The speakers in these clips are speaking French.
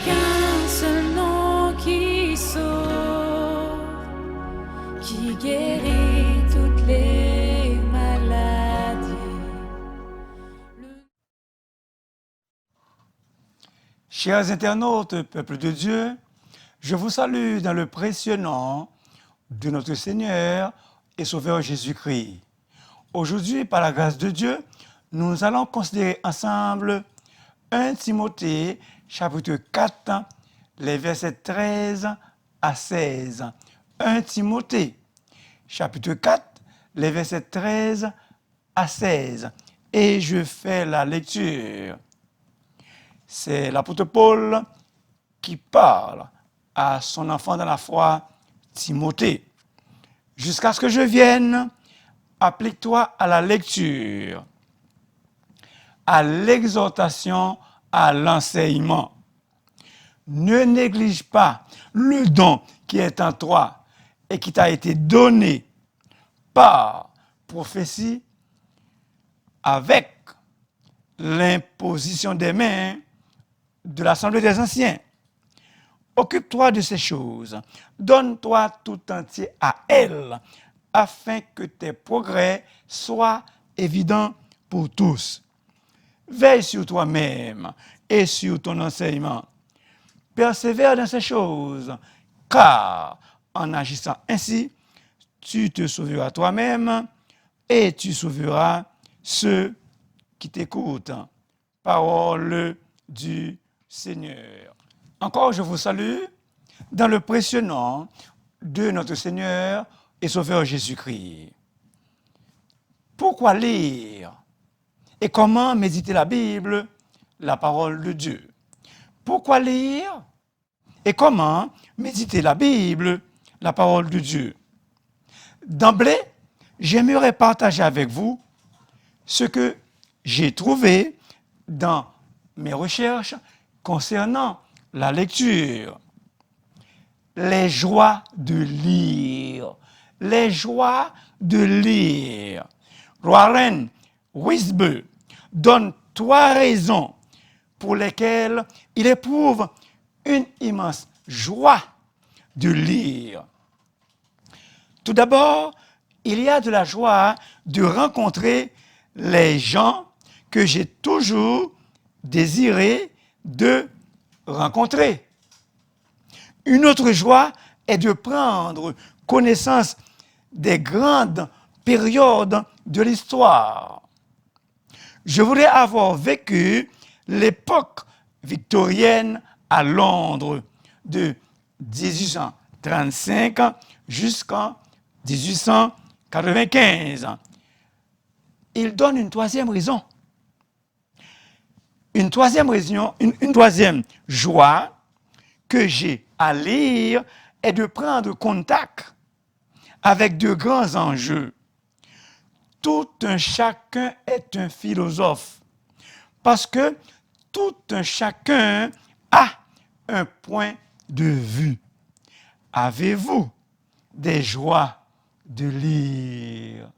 qu'un seul nom qui sauve, qui guérit toutes les maladies. Chers internautes, peuple de Dieu, je vous salue dans le précieux nom de notre Seigneur et Sauveur Jésus-Christ. Aujourd'hui, par la grâce de Dieu, nous allons considérer ensemble 1 Timothée, chapitre 4, les versets 13 à 16. 1 Timothée, chapitre 4, les versets 13 à 16. Et je fais la lecture. C'est l'apôtre Paul qui parle à son enfant dans la foi, Timothée. Jusqu'à ce que je vienne, applique-toi à la lecture, à l'exhortation, à l'enseignement. Ne néglige pas le don qui est en toi et qui t'a été donné par prophétie avec l'imposition des mains de l'Assemblée des Anciens. Occupe-toi de ces choses, donne-toi tout entier à elles, afin que tes progrès soient évidents pour tous. Veille sur toi-même et sur ton enseignement. Persévère dans ces choses, car en agissant ainsi, tu te sauveras toi-même et tu sauveras ceux qui t'écoutent. Parole du Seigneur. Encore, je vous salue dans le précieux nom de notre Seigneur et Sauveur Jésus-Christ. Pourquoi lire et comment méditer la Bible, la parole de Dieu? Pourquoi lire et comment méditer la Bible, la parole de Dieu? D'emblée, j'aimerais partager avec vous ce que j'ai trouvé dans mes recherches concernant la lecture. Les joies de lire. Les joies de lire. Warren Wiersbe donne 3 raisons pour lesquelles il éprouve une immense joie de lire. Tout d'abord, il y a de la joie de rencontrer les gens que j'ai toujours désiré de rencontrer. Une autre joie est de prendre connaissance des grandes périodes de l'histoire. Je voudrais avoir vécu l'époque victorienne à Londres de 1835 jusqu'en 1895. Il donne une troisième raison. Une troisième joie que j'ai à lire est de prendre contact avec de grands enjeux. Tout un chacun est un philosophe parce que tout un chacun a un point de vue. Avez-vous des joies de lire?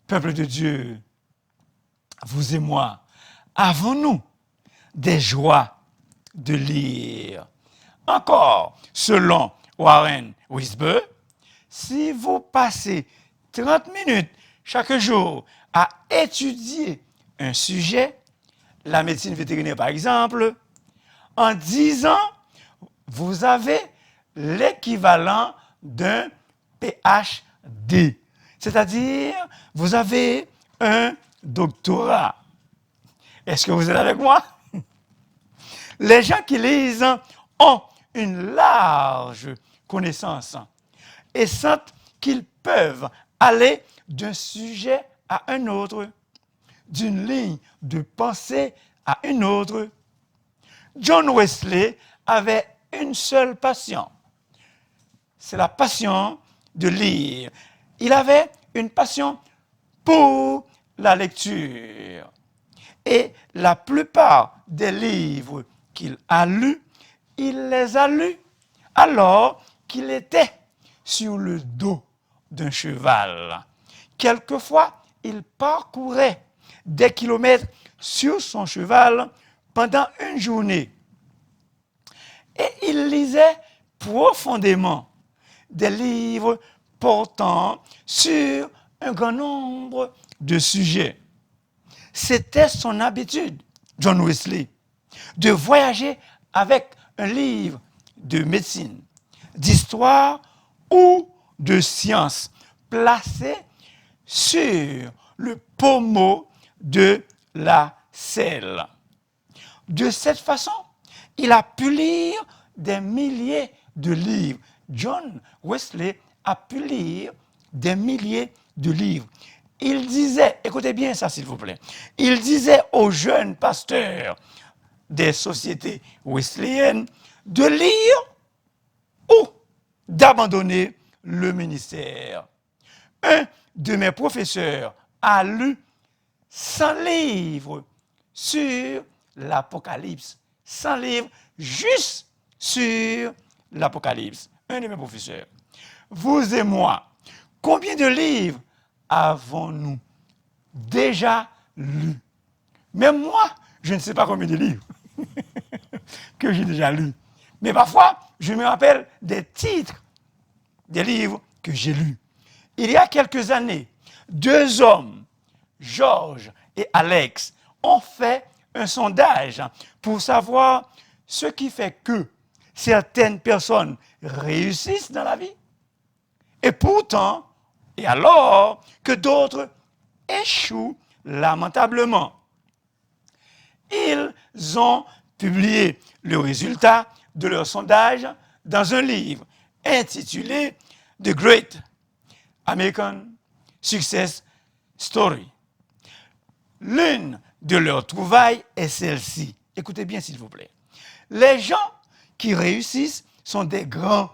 Peuple de Dieu, vous et moi, avons-nous des joies de lire? Encore, selon Warren Wiersbe, si vous passez 30 minutes chaque jour à étudier un sujet, la médecine vétérinaire par exemple, en 10 ans, vous avez l'équivalent d'un PhD. C'est-à-dire, vous avez un doctorat. Est-ce que vous êtes avec moi? Les gens qui lisent ont une large connaissance et sentent qu'ils peuvent aller d'un sujet à un autre, d'une ligne de pensée à une autre. John Wesley avait une seule passion. C'est la passion de lire. Il avait une passion pour la lecture. Et la plupart des livres qu'il a lus, il les a lus alors qu'il était sur le dos d'un cheval. Quelquefois, il parcourait des kilomètres sur son cheval pendant une journée. Et il lisait profondément des livres portant sur un grand nombre de sujets. C'était son habitude, John Wesley, de voyager avec un livre de médecine, d'histoire ou de science placé sur le pommeau de la selle. De cette façon, il a pu lire des milliers de livres. John Wesley a pu lire des milliers de livres. Il disait, écoutez bien ça s'il vous plaît, il disait aux jeunes pasteurs des sociétés wesleyennes de lire ou d'abandonner le ministère. Un de mes professeurs a lu 100 livres sur l'Apocalypse. 100 livres juste sur l'Apocalypse. Un de mes professeurs. Vous et moi, combien de livres avons-nous déjà lus? Même moi, je ne sais pas combien de livres que j'ai déjà lus. Mais parfois, je me rappelle des titres des livres que j'ai lus. Il y a quelques années, 2 hommes, Georges et Alex, ont fait un sondage pour savoir ce qui fait que certaines personnes réussissent dans la vie et pourtant, et alors que d'autres échouent lamentablement. Ils ont publié le résultat de leur sondage dans un livre intitulé The Great American Success Story. L'une de leurs trouvailles est celle-ci. Écoutez bien s'il vous plaît. Les gens qui réussissent sont des grands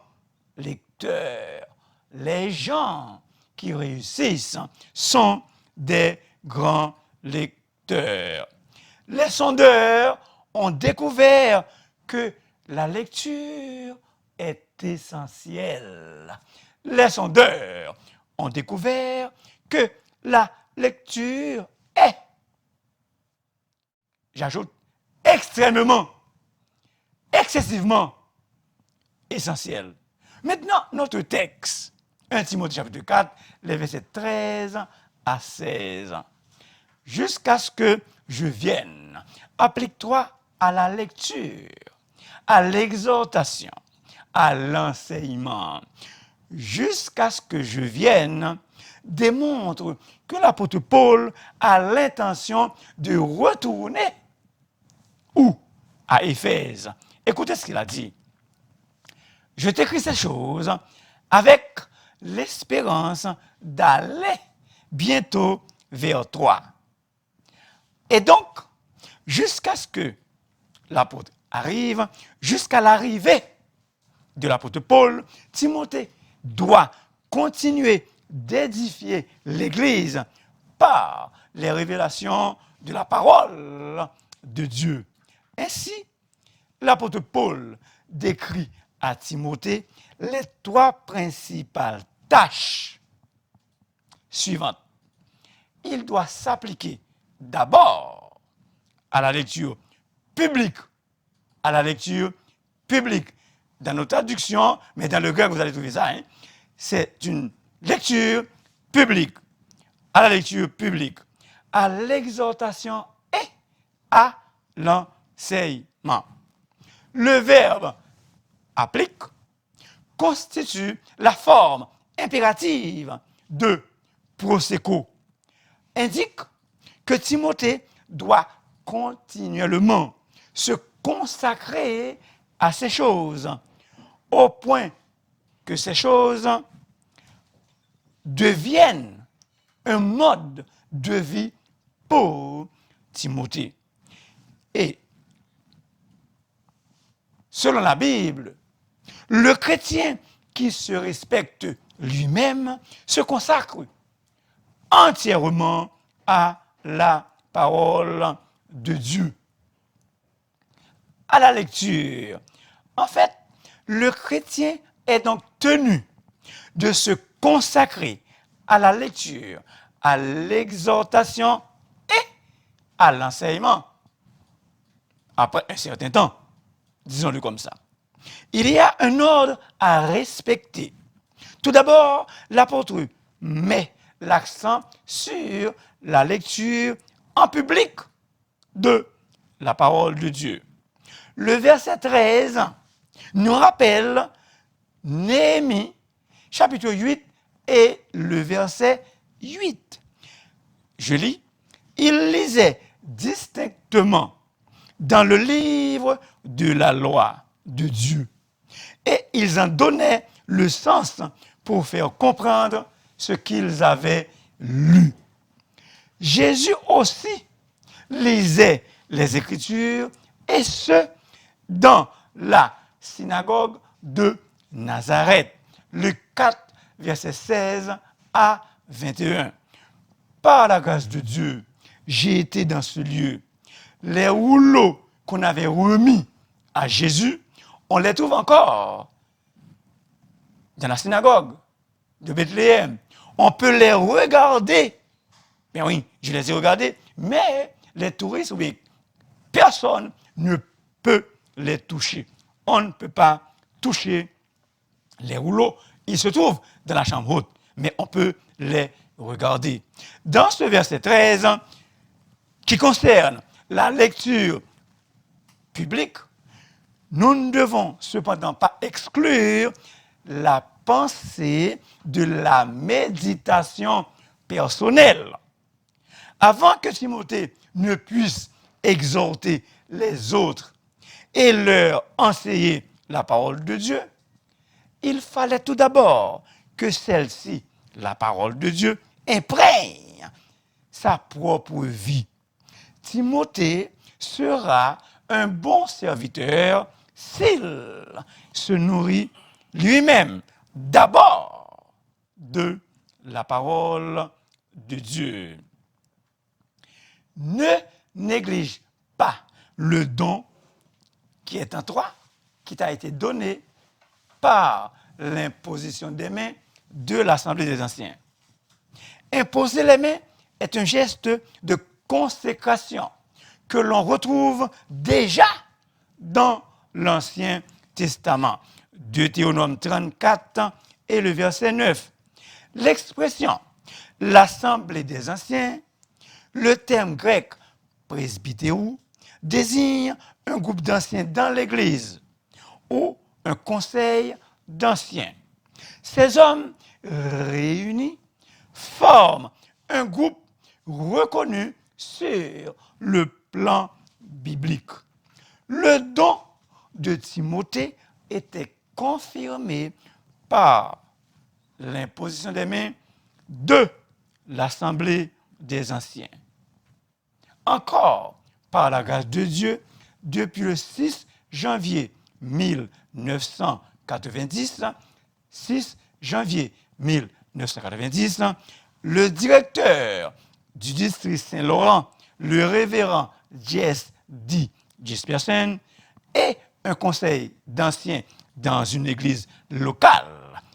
lecteurs. Les gens qui réussissent sont des grands lecteurs. Les sondeurs ont découvert que la lecture est essentielle. Les sondeurs ont découvert que la lecture est, j'ajoute, extrêmement, excessivement essentielle. Maintenant, notre texte, 1 Timothée chapitre 4, les versets 13 à 16. Jusqu'à ce que je vienne, applique-toi à la lecture, à l'exhortation, à l'enseignement. Jusqu'à ce que je vienne, démontre que l'apôtre Paul a l'intention de retourner où? À Éphèse. Écoutez ce qu'il a dit. Je t'écris ces choses avec l'espérance d'aller bientôt vers toi. Et donc, jusqu'à ce que l'apôtre arrive, jusqu'à l'arrivée de l'apôtre Paul, Timothée doit continuer d'édifier l'Église par les révélations de la parole de Dieu. Ainsi, l'apôtre Paul décrit à Timothée les 3 principales tâches suivantes. Il doit s'appliquer d'abord à la lecture publique. À la lecture publique. Dans nos traductions, mais dans le grec, vous allez trouver ça, c'est une lecture publique. À la lecture publique. À l'exhortation et à l'enseignement. Le verbe applique constitue la forme impérative de proséco. Indique que Timothée doit continuellement se consacrer à ces choses, au point que ces choses deviennent un mode de vie pour Timothée. Et selon la Bible, le chrétien qui se respecte lui-même se consacre entièrement à la parole de Dieu. À la lecture. En fait, le chrétien est donc tenu de se consacrer à la lecture, à l'exhortation et à l'enseignement. Après un certain temps, disons-le comme ça. Il y a un ordre à respecter. Tout d'abord, l'apôtre met l'accent sur la lecture en public de la parole de Dieu. Le verset 13 nous rappelle Néhémie, chapitre 8 et le verset 8. Je lis, il lisait distinctement dans le livre de la loi de Dieu et ils en donnaient le sens pour faire comprendre ce qu'ils avaient lu. Jésus aussi lisait les Écritures et ce, dans la synagogue de Nazareth. Luc 4, versets 16 à 21. Par la grâce de Dieu, j'ai été dans ce lieu. Les rouleaux qu'on avait remis à Jésus, on les trouve encore dans la synagogue de Bethléem. On peut les regarder. Ben oui, je les ai regardés, mais les touristes, oui, personne ne peut les toucher. On ne peut pas toucher les rouleaux. Ils se trouvent dans la chambre haute, mais on peut les regarder. Dans ce verset 13, qui concerne la lecture publique, nous ne devons cependant pas exclure la pensée de la méditation personnelle. Avant que Timothée ne puisse exhorter les autres et leur enseigner la parole de Dieu, il fallait tout d'abord que celle-ci, la parole de Dieu, imprègne sa propre vie. Timothée sera un bon serviteur s'il se nourrit lui-même d'abord de la parole de Dieu. Ne néglige pas le don qui est en toi, qui t'a été donné par l'imposition des mains de l'Assemblée des Anciens. Imposer les mains est un geste de consécration que l'on retrouve déjà dans l'Ancien Testament. Deutéronome 34 et le verset 9. L'expression « l'Assemblée des Anciens », le terme grec « presbytéou » désigne un groupe d'anciens dans l'Église ou un conseil d'anciens. Ces hommes réunis forment un groupe reconnu sur le plan biblique. Le don de Timothée était confirmé par l'imposition des mains de l'Assemblée des Anciens. Encore, par la grâce de Dieu, depuis le 6 janvier 1990, le directeur du district Saint-Laurent, le révérend J.S. D. Jespersen, et un conseil d'anciens dans une église locale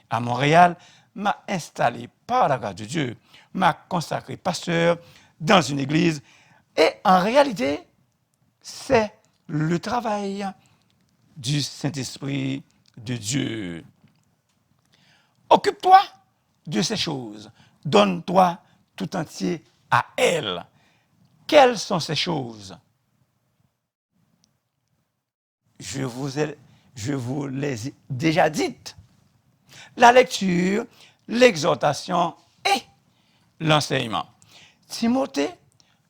à Montréal, m'a installé par la grâce de Dieu, m'a consacré pasteur dans une église. Et en réalité, c'est le travail du Saint-Esprit de Dieu. Occupe-toi de ces choses. Donne-toi tout entier à elles. Quelles sont ces choses? Je vous les ai déjà dites. La lecture, l'exhortation et l'enseignement. Timothée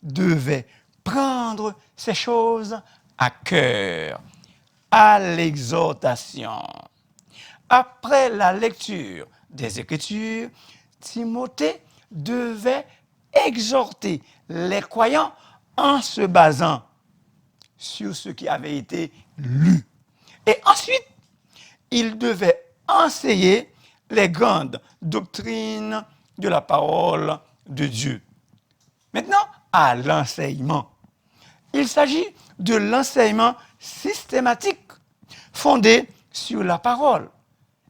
devait prendre ces choses à cœur, à l'exhortation. Après la lecture des Écritures, Timothée devait exhorter les croyants en se basant sur ce qui avait été lu. Et ensuite, il devait enseigner les grandes doctrines de la parole de Dieu. Maintenant, à l'enseignement. Il s'agit de l'enseignement systématique fondé sur la parole.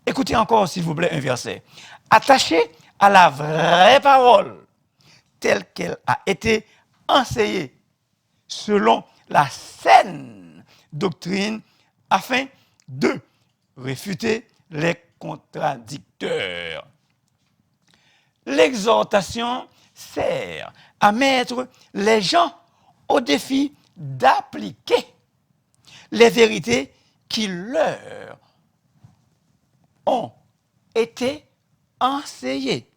Écoutez encore, s'il vous plaît, un verset. Attaché à la vraie parole, telle qu'elle a été enseignée, selon la saine doctrine, afin de réfuter les contradicteurs. L'exhortation sert à mettre les gens au défi d'appliquer les vérités qui leur ont été enseignées.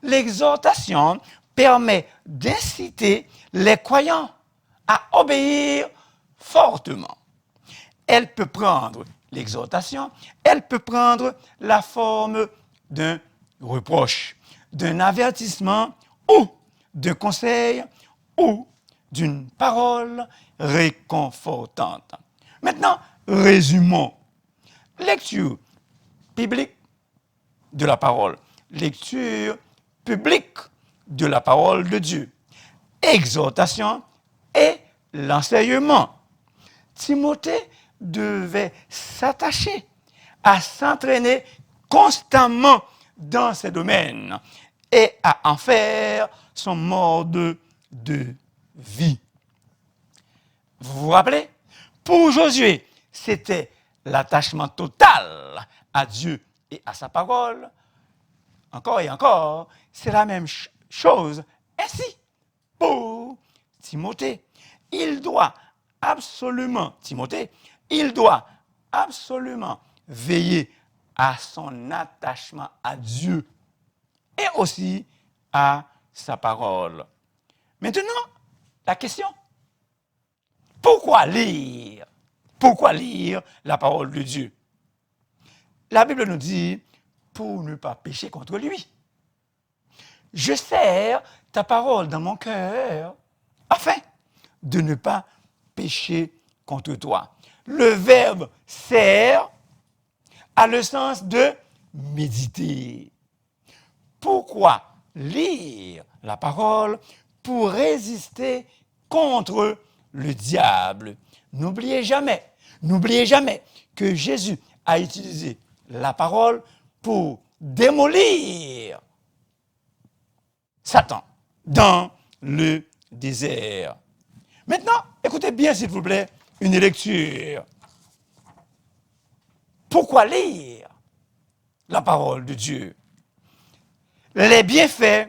L'exhortation permet d'inciter les croyants à obéir fortement. Elle peut prendre, l'exhortation, elle peut prendre la forme d'un reproche, d'un avertissement ou d'un conseil ou d'une parole réconfortante. Maintenant, résumons. Lecture biblique de la parole. Lecture publique de la parole de Dieu. Exhortation et l'enseignement. Timothée devait s'attacher à s'entraîner constamment dans ces domaines et à en faire son mode de vie. Vous vous rappelez? Pour Josué, c'était l'attachement total à Dieu et à sa parole. Encore et encore, c'est la même chose. Ainsi, pour Timothée, il doit absolument veiller à son attachement à Dieu et aussi à sa parole. Maintenant, la question, pourquoi lire? Pourquoi lire la parole de Dieu? La Bible nous dit, pour ne pas pécher contre lui. Je serre ta parole dans mon cœur afin de ne pas pécher contre toi. Le verbe serre a le sens de méditer. Pourquoi lire la parole? Pour résister contre le diable. N'oubliez jamais que Jésus a utilisé la parole pour démolir Satan dans le désert. Maintenant, écoutez bien, s'il vous plaît, une lecture. Pourquoi lire la parole de Dieu? Les bienfaits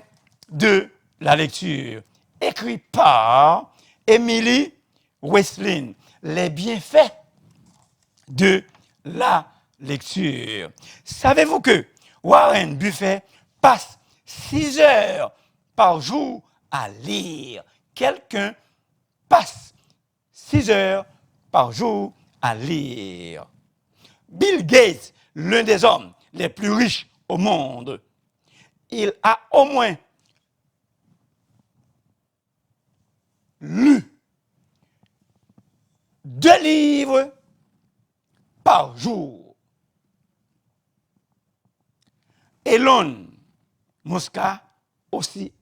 de la lecture, écrit par Emily Wesleyan. Les bienfaits de la lecture. Savez-vous que Warren Buffett passe 6 heures par jour à lire? Quelqu'un passe 6 heures par jour à lire. Bill Gates, l'un des hommes les plus riches au monde, il a au moins lu 2 livres par jour. Elon Musk aussi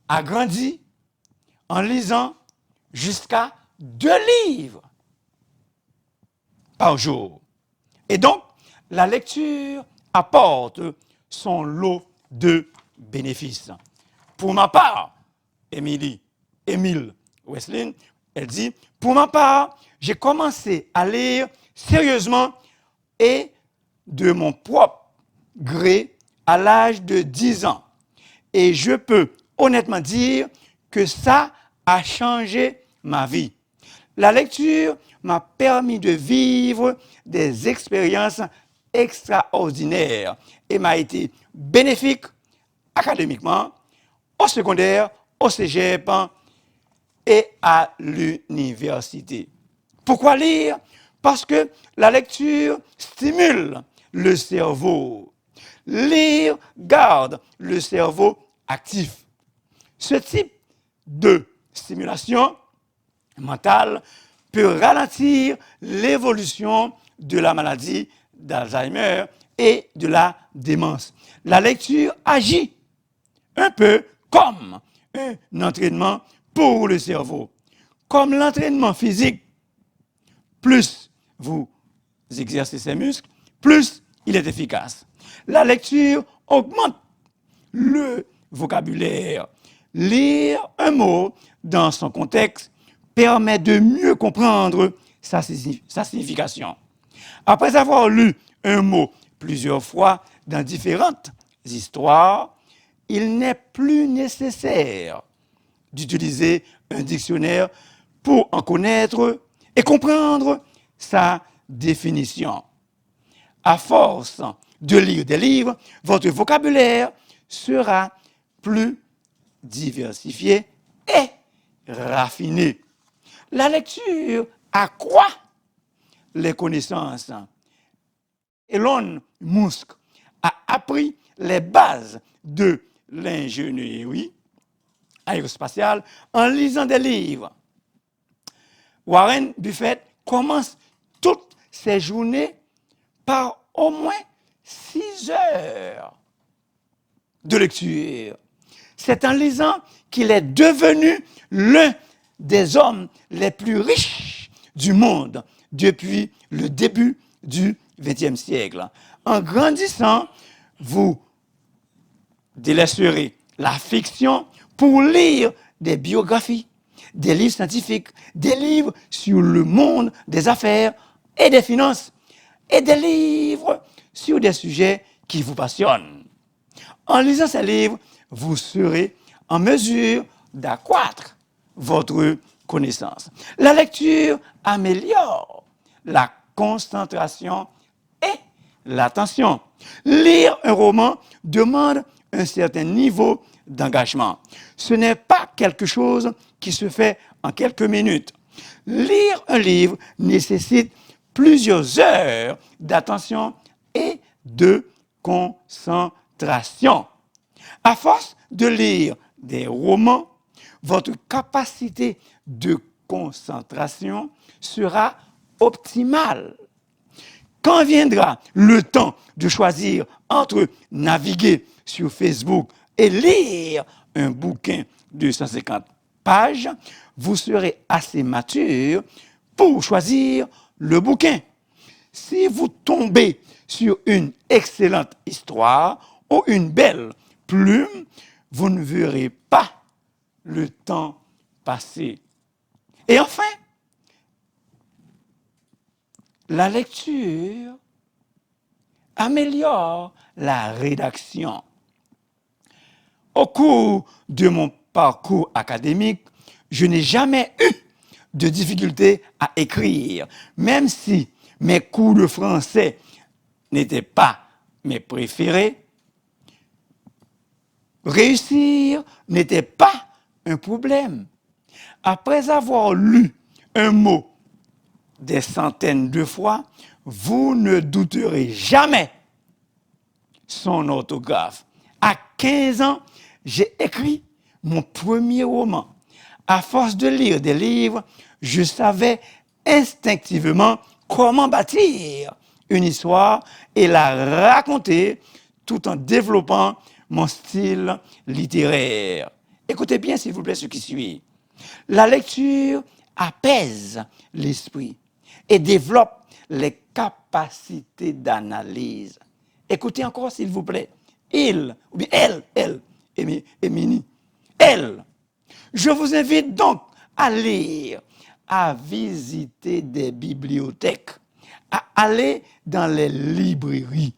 a grandi en lisant jusqu'à 2 livres par jour. Et donc, la lecture apporte son lot de bénéfices. Pour ma part, Emile Wesleyan, elle dit, pour ma part, j'ai commencé à lire sérieusement et de mon propre gré à l'âge de 10 ans. Et je peux honnêtement dire que ça a changé ma vie. La lecture m'a permis de vivre des expériences extraordinaires et m'a été bénéfique académiquement, au secondaire, au cégep et à l'université. Pourquoi lire? Parce que la lecture stimule le cerveau. Lire garde le cerveau actif. Ce type de stimulation mentale peut ralentir l'évolution de la maladie d'Alzheimer et de la démence. La lecture agit un peu comme un entraînement pour le cerveau. Comme l'entraînement physique, plus vous exercez ces muscles, plus il est efficace. La lecture augmente le vocabulaire. Lire un mot dans son contexte permet de mieux comprendre sa signification. Après avoir lu un mot plusieurs fois dans différentes histoires, il n'est plus nécessaire d'utiliser un dictionnaire pour en connaître et comprendre sa définition. À force de lire des livres, votre vocabulaire sera plus diversifié et raffiné. La lecture accroît les connaissances. Elon Musk a appris les bases de l'ingénierie aérospatiale en lisant des livres. Warren Buffett commence toutes ses journées par au moins 6 heures de lecture. C'est en lisant qu'il est devenu l'un des hommes les plus riches du monde depuis le début du XXe siècle. En grandissant, vous délaisserez la fiction pour lire des biographies, des livres scientifiques, des livres sur le monde des affaires et des finances, et des livres sur des sujets qui vous passionnent. En lisant ces livres, vous serez en mesure d'accroître votre connaissance. La lecture améliore la concentration et l'attention. Lire un roman demande un certain niveau d'engagement. Ce n'est pas quelque chose qui se fait en quelques minutes. Lire un livre nécessite plusieurs heures d'attention et de concentration. À force de lire des romans, votre capacité de concentration sera optimale. Quand viendra le temps de choisir entre naviguer sur Facebook et lire un bouquin de 150 pages, vous serez assez mature pour choisir le bouquin. Si vous tombez sur une excellente histoire ou une belle plume, vous ne verrez pas le temps passer. Et enfin, la lecture améliore la rédaction. Au cours de mon parcours académique, je n'ai jamais eu de difficulté à écrire, même si mes cours de français n'étaient pas mes préférés. Réussir n'était pas un problème. Après avoir lu un mot des centaines de fois, vous ne douterez jamais son orthographe. À 15 ans, j'ai écrit mon premier roman. À force de lire des livres, je savais instinctivement comment bâtir une histoire et la raconter tout en développant mon style littéraire. Écoutez bien, s'il vous plaît, ce qui suit. La lecture apaise l'esprit et développe les capacités d'analyse. Écoutez encore, s'il vous plaît. Il, ou bien elle, Émilie, elle. Je vous invite donc à lire, à visiter des bibliothèques, à aller dans les librairies,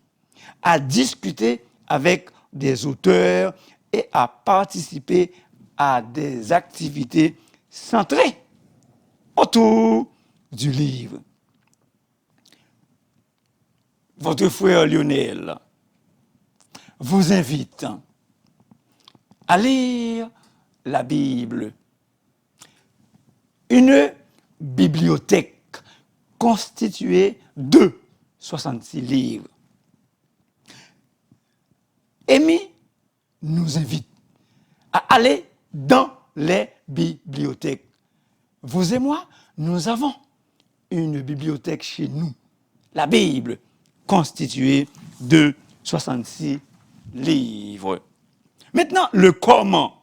à discuter avec des auteurs et à participer à des activités centrées autour du livre. Votre frère Lionel vous invite à lire la Bible. Une bibliothèque constituée de 66 livres. Amy nous invite à aller dans les bibliothèques. Vous et moi, nous avons une bibliothèque chez nous, la Bible, constituée de 66 livres. Maintenant, le comment.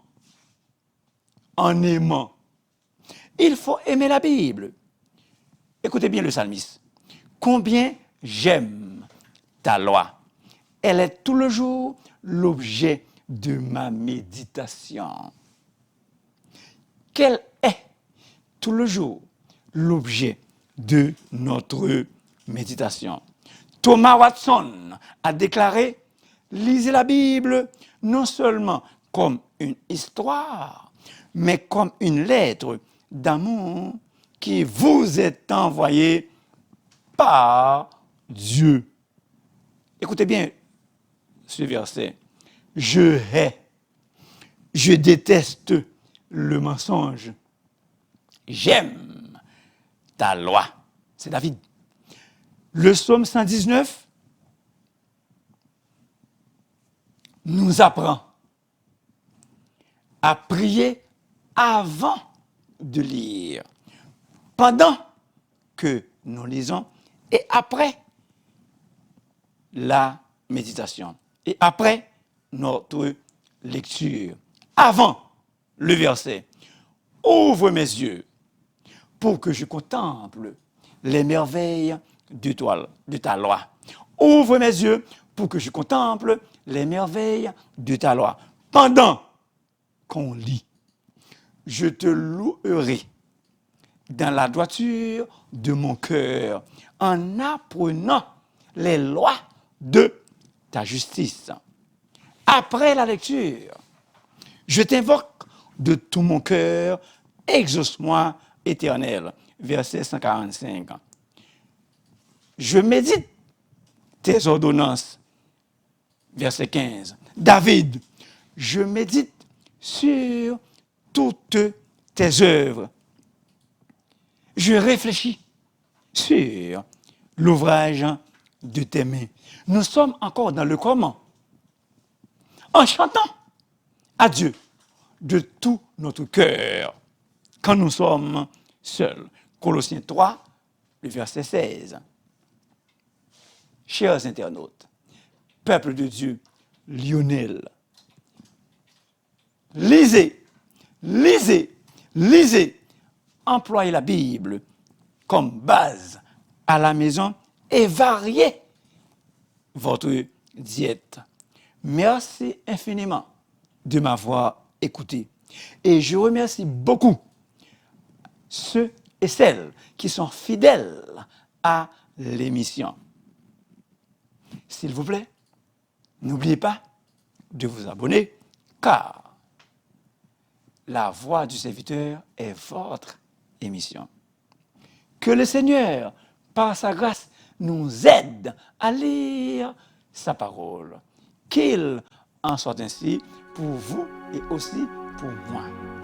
En aimant. Il faut aimer la Bible. Écoutez bien le psalmiste. Combien j'aime ta loi. Elle est tout le jour l'objet de ma méditation. Quel est tout le jour l'objet de notre méditation. Thomas Watson a déclaré, lisez la Bible non seulement comme une histoire, mais comme une lettre d'amour qui vous est envoyée par Dieu. Écoutez bien ce verset. Je hais, je déteste le mensonge. J'aime ta loi. C'est David. Le psaume 119 nous apprend à prier avant de lire, pendant que nous lisons et après la méditation et après notre lecture. Avant le verset, ouvre mes yeux pour que je contemple les merveilles de ta loi. Ouvre mes yeux pour que je contemple les merveilles de ta loi. Pendant qu'on lit, je te louerai dans la droiture de mon cœur en apprenant les lois de ta justice. Après la lecture, je t'invoque de tout mon cœur, exauce-moi, Éternel. Verset 145. Je médite tes ordonnances. Verset 15. David, je médite sur toutes tes œuvres. Je réfléchis sur l'ouvrage de tes mains. Nous sommes encore dans le comment. En chantant à Dieu de tout notre cœur quand nous sommes seuls. Colossiens 3, le verset 16. Chers internautes, peuple de Dieu, Lionel, lisez, lisez, lisez. Employez la Bible comme base à la maison et variez votre diète. Merci infiniment de m'avoir écouté. Et je remercie beaucoup ceux et celles qui sont fidèles à l'émission. S'il vous plaît, n'oubliez pas de vous abonner, car la voix du serviteur est votre émission. Que le Seigneur, par sa grâce, nous aide à lire sa parole. Qu'il en soit ainsi pour vous et aussi pour moi.